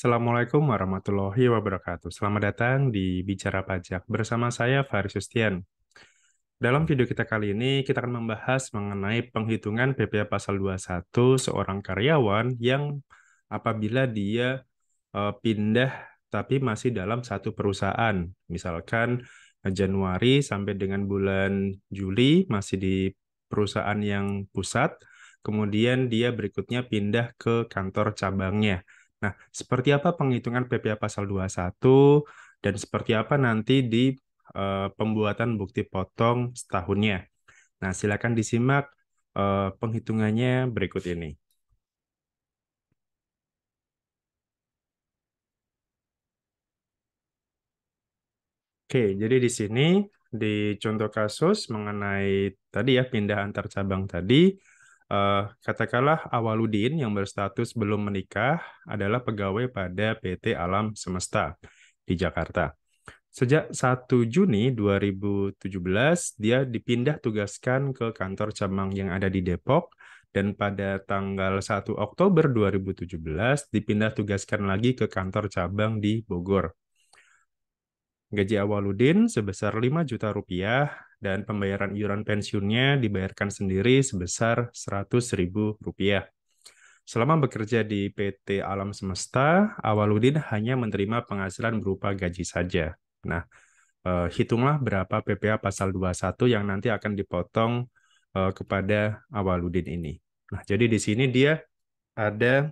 Assalamualaikum warahmatullahi wabarakatuh. Selamat datang di Bicara Pajak bersama saya Faris Sustian. Dalam video kita kali ini, kita akan membahas mengenai penghitungan PPh Pasal 21 seorang karyawan yang apabila dia pindah tapi masih dalam satu perusahaan. Misalkan Januari sampai dengan bulan Juli masih di perusahaan yang pusat, kemudian dia berikutnya pindah ke kantor cabangnya. Nah, seperti apa penghitungan PPh Pasal 21 dan seperti apa nanti di pembuatan bukti potong setahunnya. Nah, silakan disimak penghitungannya berikut ini. Oke, jadi di sini di contoh kasus mengenai tadi ya pindah antar cabang tadi, eh, katakanlah Awaludin yang berstatus belum menikah adalah pegawai pada PT Alam Semesta di Jakarta. Sejak 1 Juni 2017, dia dipindah tugaskan ke kantor cabang yang ada di Depok, dan pada tanggal 1 Oktober 2017 dipindah tugaskan lagi ke kantor cabang di Bogor. Gaji Awaludin sebesar 5 juta rupiah dan pembayaran iuran pensiunnya dibayarkan sendiri sebesar 100.000 rupiah. Selama bekerja di PT Alam Semesta, Awaludin hanya menerima penghasilan berupa gaji saja. Nah, hitunglah berapa PPh Pasal 21 yang nanti akan dipotong kepada Awaludin ini. Nah, jadi di sini dia ada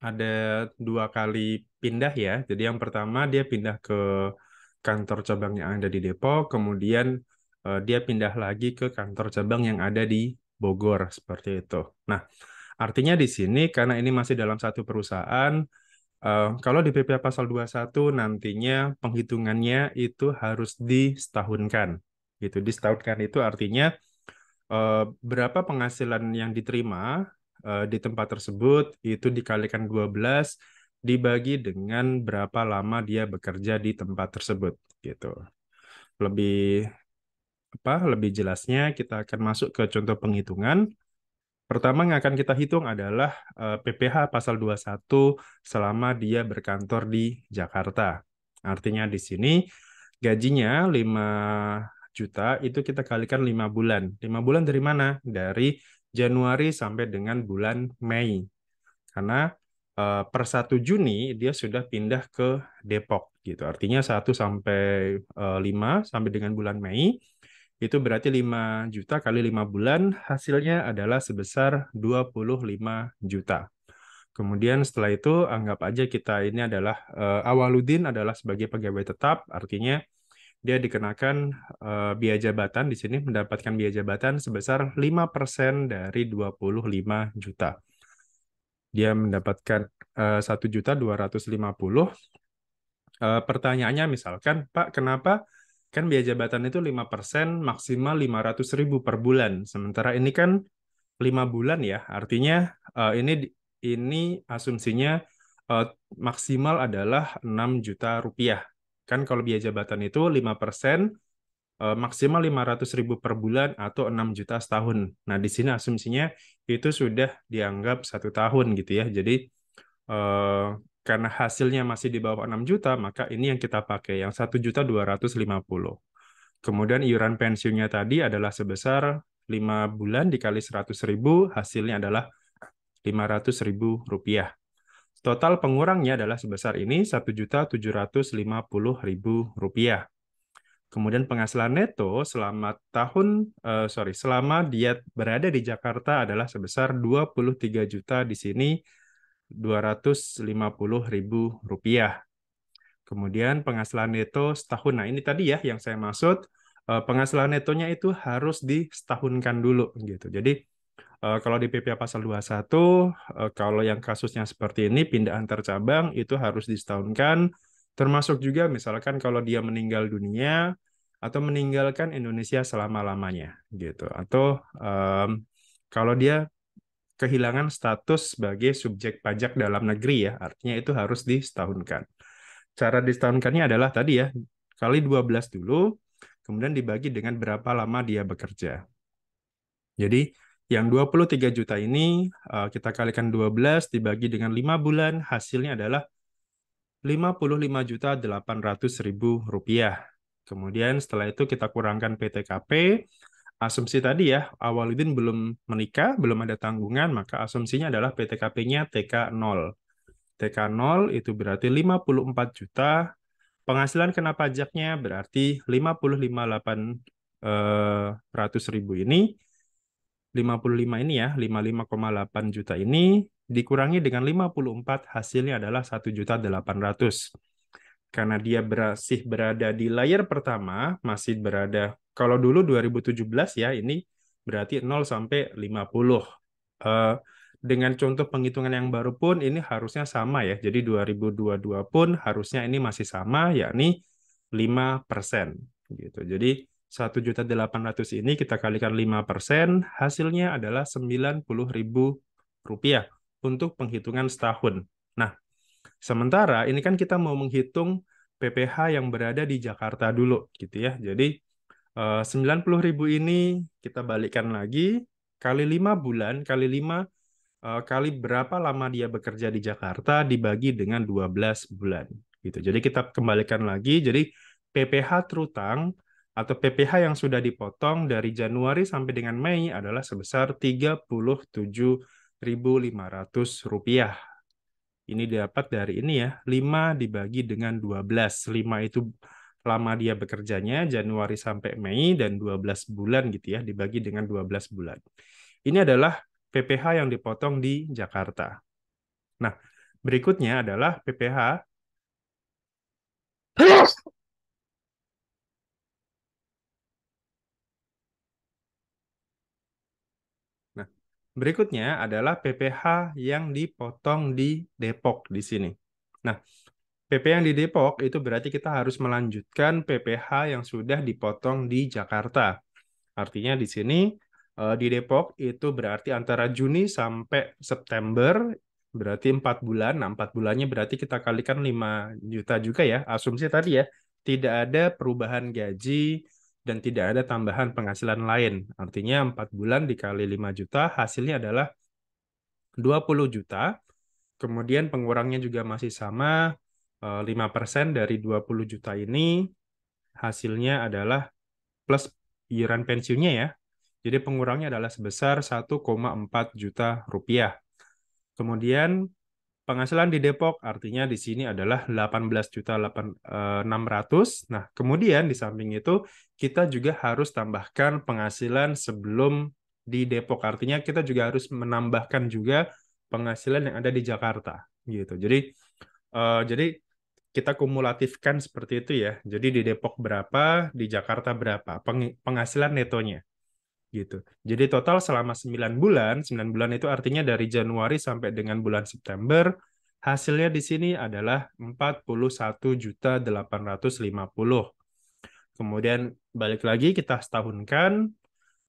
ada 2 kali pindah ya. Jadi yang pertama dia pindah ke kantor cabang yang ada di Depok, kemudian dia pindah lagi ke kantor cabang yang ada di Bogor, seperti itu. Nah, artinya di sini karena ini masih dalam satu perusahaan, kalau di PPh Pasal 21 nantinya penghitungannya itu harus disetahunkan. Gitu, disetahunkan itu artinya berapa penghasilan yang diterima di tempat tersebut itu dikalikan 12 dibagi dengan berapa lama dia bekerja di tempat tersebut gitu. Lebih lebih jelasnya kita akan masuk ke contoh penghitungan. Pertama yang akan kita hitung adalah PPh Pasal 21 selama dia berkantor di Jakarta. Artinya di sini gajinya 5 juta itu kita kalikan 5 bulan. 5 bulan dari mana? Dari Januari sampai dengan bulan Mei. Karena per 1 Juni dia sudah pindah ke Depok gitu. Artinya 1 sampai 5 sampai dengan bulan Mei itu berarti 5 juta kali 5 bulan hasilnya adalah sebesar 25 juta. Kemudian setelah itu anggap aja kita ini adalah Awaludin adalah sebagai pegawai tetap, artinya dia dikenakan biaya jabatan di sini mendapatkan biaya jabatan sebesar 5% dari 25 juta. Dia mendapatkan 1.250.000. Pertanyaannya misalkan, Pak, kenapa kan biaya jabatan itu 5% maksimal 500.000 per bulan. Sementara ini kan 5 bulan ya, artinya ini asumsinya eh, maksimal adalah 6 juta rupiah. Kan kalau biaya jabatan itu 5%, maksimal 500.000 per bulan atau 6 juta setahun. Nah, di sini asumsinya itu sudah dianggap 1 tahun gitu ya. Jadi eh, karena hasilnya masih di bawah 6 juta, maka ini yang kita pakai, yang 1.250.000. Kemudian iuran pensiunnya tadi adalah sebesar 5 bulan dikali 100.000, hasilnya adalah 500.000 rupiah. Total pengurangnya adalah sebesar ini 1.750.000 rupiah. Kemudian penghasilan neto selama dia berada di Jakarta adalah sebesar 23 juta di sini 250.000 rupiah. Kemudian penghasilan neto setahun. Nah, ini tadi ya yang saya maksud, penghasilan netonya itu harus disetahunkan dulu gitu. Jadi kalau di PPh Pasal 21, kalau yang kasusnya seperti ini pindah antar cabang itu harus disetahunkan, termasuk juga misalkan kalau dia meninggal dunia atau meninggalkan Indonesia selama-lamanya gitu. Atau kalau dia kehilangan status sebagai subjek pajak dalam negeri ya, artinya itu harus disetahunkan. Cara disetahunkannya adalah tadi ya, kali 12 dulu, kemudian dibagi dengan berapa lama dia bekerja. Jadi yang 23 juta ini kita kalikan 12 dibagi dengan 5 bulan, hasilnya adalah Rp55.800.000. Kemudian setelah itu kita kurangkan PTKP, asumsi tadi ya, Awaludin belum menikah, belum ada tanggungan, maka asumsinya adalah PTKP-nya TK 0. TK 0 itu berarti 54 juta, penghasilan kena pajaknya berarti 55.800.000 ini, 55 ini ya, 55,8 juta ini dikurangi dengan 54, hasilnya adalah 1.800.000. Karena dia masih berada di layar pertama, masih berada, kalau dulu 2017 ya, ini berarti 0 sampai 50. Eh, dengan contoh penghitungan yang baru pun ini harusnya sama ya. Jadi 2022 pun harusnya ini masih sama, yakni 5%. Gitu. Jadi 1.800.000 ini kita kalikan 5%, hasilnya adalah Rp90.000 untuk penghitungan setahun. Nah, sementara ini kan kita mau menghitung PPH yang berada di Jakarta dulu gitu ya. Jadi 90.000 ini kita balikkan lagi kali 5 bulan, kali 5 kali berapa lama dia bekerja di Jakarta dibagi dengan 12 bulan gitu. Jadi kita kembalikan lagi, jadi PPH terutang atau PPH yang sudah dipotong dari Januari sampai dengan Mei adalah sebesar Rp37.500. Ini dapat dari ini ya, 5 dibagi dengan 12. 5 itu lama dia bekerjanya, Januari sampai Mei, dan 12 bulan gitu ya, dibagi dengan 12 bulan. Ini adalah PPH yang dipotong di Jakarta. Nah, berikutnya adalah PPH. Nah, berikutnya adalah PPH yang dipotong di Depok di sini. Nah, PPH yang di Depok itu berarti kita harus melanjutkan PPH yang sudah dipotong di Jakarta. Artinya di sini di Depok itu berarti antara Juni sampai September berarti 4 bulan. Nah, 4 bulannya berarti kita kalikan 5 juta juga ya. Asumsi tadi ya, tidak ada perubahan gaji dan tidak ada tambahan penghasilan lain. Artinya 4 bulan dikali 5 juta hasilnya adalah 20 juta. Kemudian pengurangnya juga masih sama, 5% dari 20 juta ini hasilnya adalah plus iuran pensiunnya ya. Jadi pengurangnya adalah sebesar 1,4 juta rupiah. Kemudian penghasilan di Depok artinya di sini adalah 18.600. Nah, kemudian di samping itu kita juga harus tambahkan penghasilan sebelum di Depok. Artinya kita juga harus menambahkan juga penghasilan yang ada di Jakarta gitu. Jadi kita kumulatifkan seperti itu ya. Jadi di Depok berapa, di Jakarta berapa penghasilan netonya gitu. Jadi total selama 9 bulan, 9 bulan itu artinya dari Januari sampai dengan bulan September, hasilnya di sini adalah 41.850. Kemudian balik lagi kita setahunkan,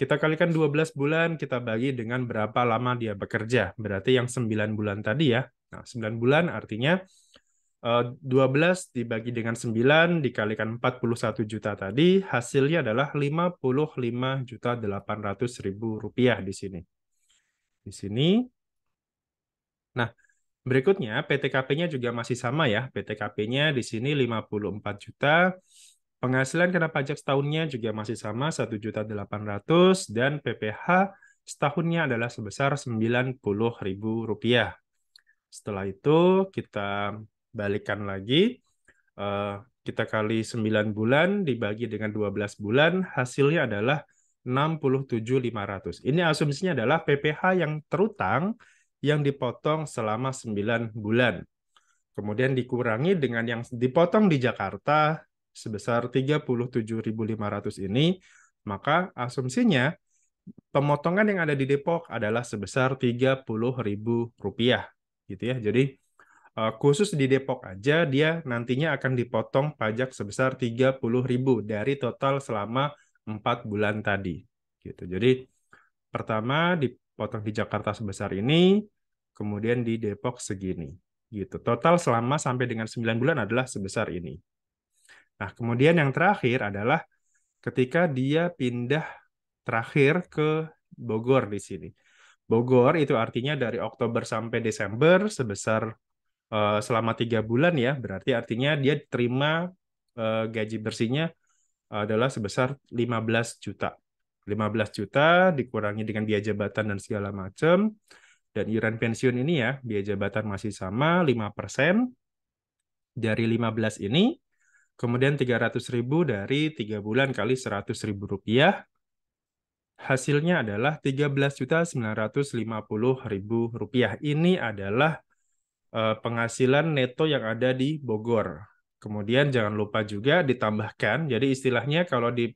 kita kalikan 12 bulan, kita bagi dengan berapa lama dia bekerja. Berarti yang 9 bulan tadi ya. Nah, 9 bulan artinya 12 dibagi dengan 9 dikalikan 41 juta tadi, hasilnya adalah 55.800.000 rupiah di sini. Di sini. Nah, berikutnya PTKP-nya juga masih sama ya. PTKP-nya di sini 54 juta. Penghasilan kena pajak setahunnya juga masih sama 1.800.000 dan PPH setahunnya adalah sebesar 90.000 rupiah. Setelah itu kita balikan lagi, eh, kita kali 9 bulan dibagi dengan 12 bulan, hasilnya adalah 67.500. Ini asumsinya adalah PPH yang terutang yang dipotong selama 9 bulan. Kemudian dikurangi dengan yang dipotong di Jakarta sebesar 37.500 ini, maka asumsinya pemotongan yang ada di Depok adalah sebesar 30.000 rupiah gitu ya. Jadi khusus di Depok aja dia nantinya akan dipotong pajak sebesar 30.000 dari total selama 4 bulan tadi gitu. Jadi pertama dipotong di Jakarta sebesar ini, kemudian di Depok segini gitu. Total selama sampai dengan 9 bulan adalah sebesar ini. Nah, kemudian yang terakhir adalah ketika dia pindah terakhir ke Bogor di sini. Bogor itu artinya dari Oktober sampai Desember sebesar selama 3 bulan ya, berarti artinya dia terima gaji bersihnya adalah sebesar 15 juta. 15 juta dikurangi dengan biaya jabatan dan segala macam. Dan iuran pensiun ini ya, biaya jabatan masih sama 5% dari 15 ini. Kemudian 300.000 dari 3 bulan kali 100.000 rupiah. Hasilnya adalah 13.950.000 rupiah. Ini adalah penghasilan neto yang ada di Bogor. Kemudian jangan lupa juga ditambahkan, jadi istilahnya kalau di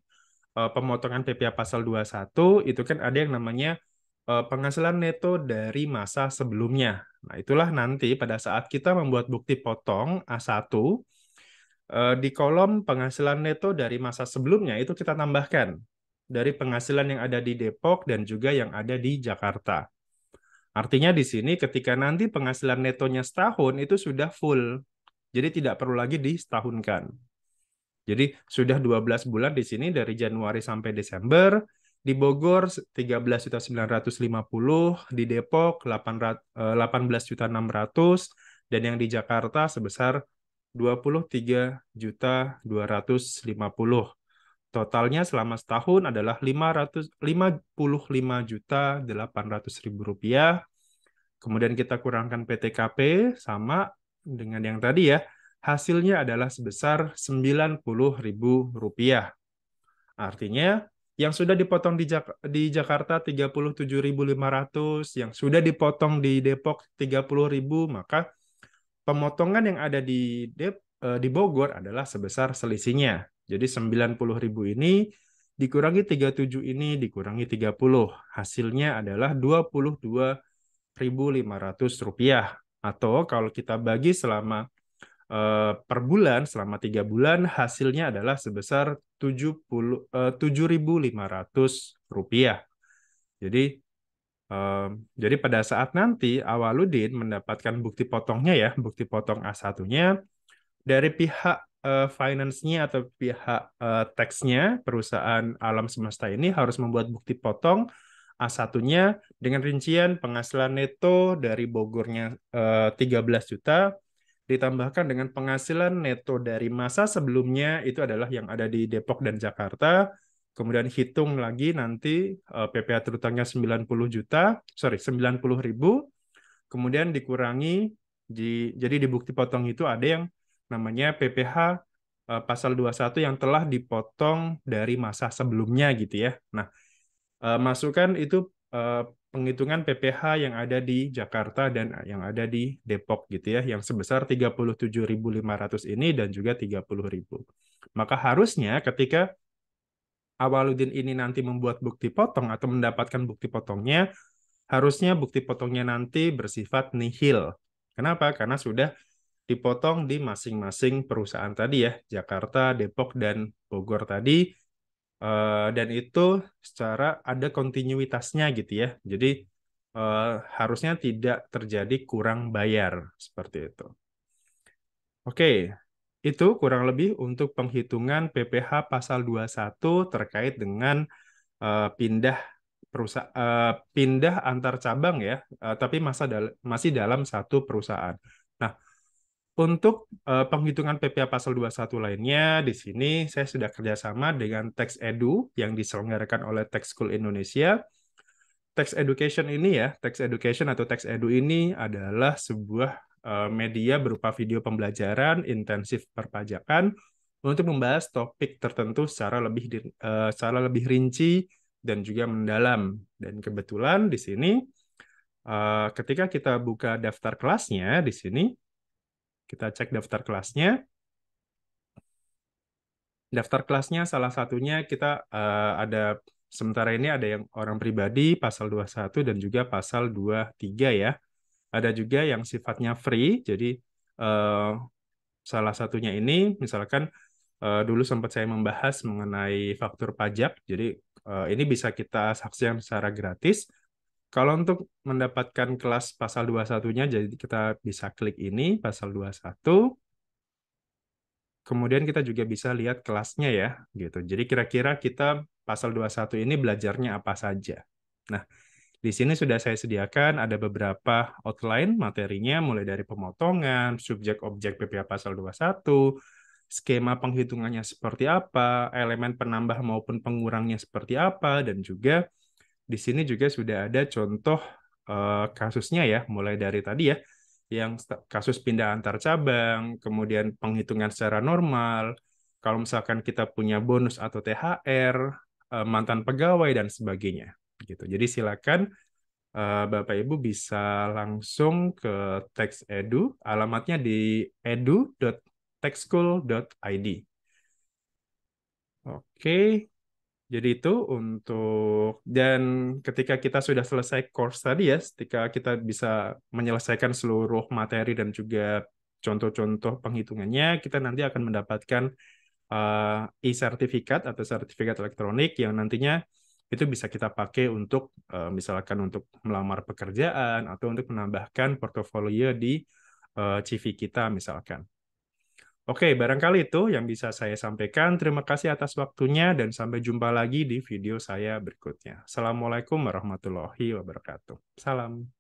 pemotongan PPh pasal 21 itu kan ada yang namanya penghasilan neto dari masa sebelumnya. Nah, itulah nanti pada saat kita membuat bukti potong A1 di kolom penghasilan neto dari masa sebelumnya itu kita tambahkan dari penghasilan yang ada di Depok dan juga yang ada di Jakarta. Artinya di sini ketika nanti penghasilan netonya setahun itu sudah full. Jadi tidak perlu lagi disetahunkan. Jadi sudah 12 bulan di sini dari Januari sampai Desember. Di Bogor 13.950, di Depok 18.600, dan yang di Jakarta sebesar 23.250. Totalnya selama setahun adalah 555.800.000 rupiah. Kemudian kita kurangkan PTKP sama dengan yang tadi ya. Hasilnya adalah sebesar 90.000 rupiah. Artinya yang sudah dipotong di Jakarta 37.500, yang sudah dipotong di Depok 30.000, maka pemotongan yang ada di Bogor adalah sebesar selisihnya. Jadi 90.000 ini dikurangi 37 ini dikurangi 30. Hasilnya adalah 22.500 rupiah. Atau kalau kita bagi selama per bulan, selama 3 bulan, hasilnya adalah sebesar 7.500 rupiah. Jadi jadi pada saat nanti Awaludin mendapatkan bukti potongnya ya, bukti potong A1-nya dari pihak finance-nya atau pihak tax-nya perusahaan Alam Semesta ini harus membuat bukti potong A1-nya dengan rincian penghasilan neto dari Bogornya 13 juta ditambahkan dengan penghasilan neto dari masa sebelumnya itu adalah yang ada di Depok dan Jakarta. Kemudian hitung lagi nanti PPh terutangnya 90 juta, sorry 90.000. Kemudian dikurangi, jadi di bukti potong itu ada yang namanya PPh pasal 21 yang telah dipotong dari masa sebelumnya gitu ya. Nah, masukkan itu eh, penghitungan PPh yang ada di Jakarta dan yang ada di Depok gitu ya, yang sebesar 37.500 ini dan juga 30.000. Maka harusnya ketika Awaludin ini nanti membuat bukti potong atau mendapatkan bukti potongnya, harusnya bukti potongnya nanti bersifat nihil. Kenapa? Karena sudah dipotong di masing-masing perusahaan tadi ya, Jakarta, Depok, dan Bogor tadi. Dan itu secara ada kontinuitasnya gitu ya. Jadi eh, harusnya tidak terjadi kurang bayar seperti itu. Oke, itu kurang lebih untuk penghitungan PPh pasal 21 terkait dengan pindah pindah antar cabang ya, tapi masih dalam satu perusahaan. Nah, untuk penghitungan PPh pasal 21 lainnya, di sini saya sudah kerjasama dengan Tax Edu yang diselenggarakan oleh Tax School Indonesia. Tax Education ini ya, Tax Education atau Tax Edu ini adalah sebuah media berupa video pembelajaran intensif perpajakan untuk membahas topik tertentu secara lebih rinci dan juga mendalam. Dan kebetulan di sini ketika kita buka daftar kelasnya di sini, kita cek daftar kelasnya. Daftar kelasnya salah satunya kita ada sementara ini ada yang orang pribadi pasal 21 dan juga pasal 23 ya. Ada juga yang sifatnya free. Jadi eh, salah satunya ini misalkan dulu sempat saya membahas mengenai faktur pajak. Jadi ini bisa kita saksikan secara gratis. Kalau untuk mendapatkan kelas pasal 21-nya, jadi kita bisa klik ini, pasal 21. Kemudian kita juga bisa lihat kelasnya ya, gitu. Jadi kira-kira kita pasal 21 ini belajarnya apa saja. Nah, Di sini sudah saya sediakan ada beberapa outline materinya, mulai dari pemotongan, subjek objek PPA pasal 21, skema penghitungannya seperti apa, elemen penambah maupun pengurangnya seperti apa, dan juga di sini juga sudah ada contoh kasusnya ya, mulai dari tadi ya, yang kasus pindah antar cabang, kemudian penghitungan secara normal, kalau misalkan kita punya bonus atau THR, mantan pegawai, dan sebagainya. Gitu. Jadi silakan Bapak Ibu bisa langsung ke TextEdu, alamatnya di edu.techschool.id. Oke, jadi itu untuk dan ketika kita sudah selesai course tadi ya, ketika kita bisa menyelesaikan seluruh materi dan juga contoh-contoh penghitungannya, kita nanti akan mendapatkan e-sertifikat atau sertifikat elektronik yang nantinya itu bisa kita pakai untuk misalkan untuk melamar pekerjaan atau untuk menambahkan portofolio di CV kita misalkan. Oke, barangkali itu yang bisa saya sampaikan. Terima kasih atas waktunya dan sampai jumpa lagi di video saya berikutnya. Assalamualaikum warahmatullahi wabarakatuh. Salam.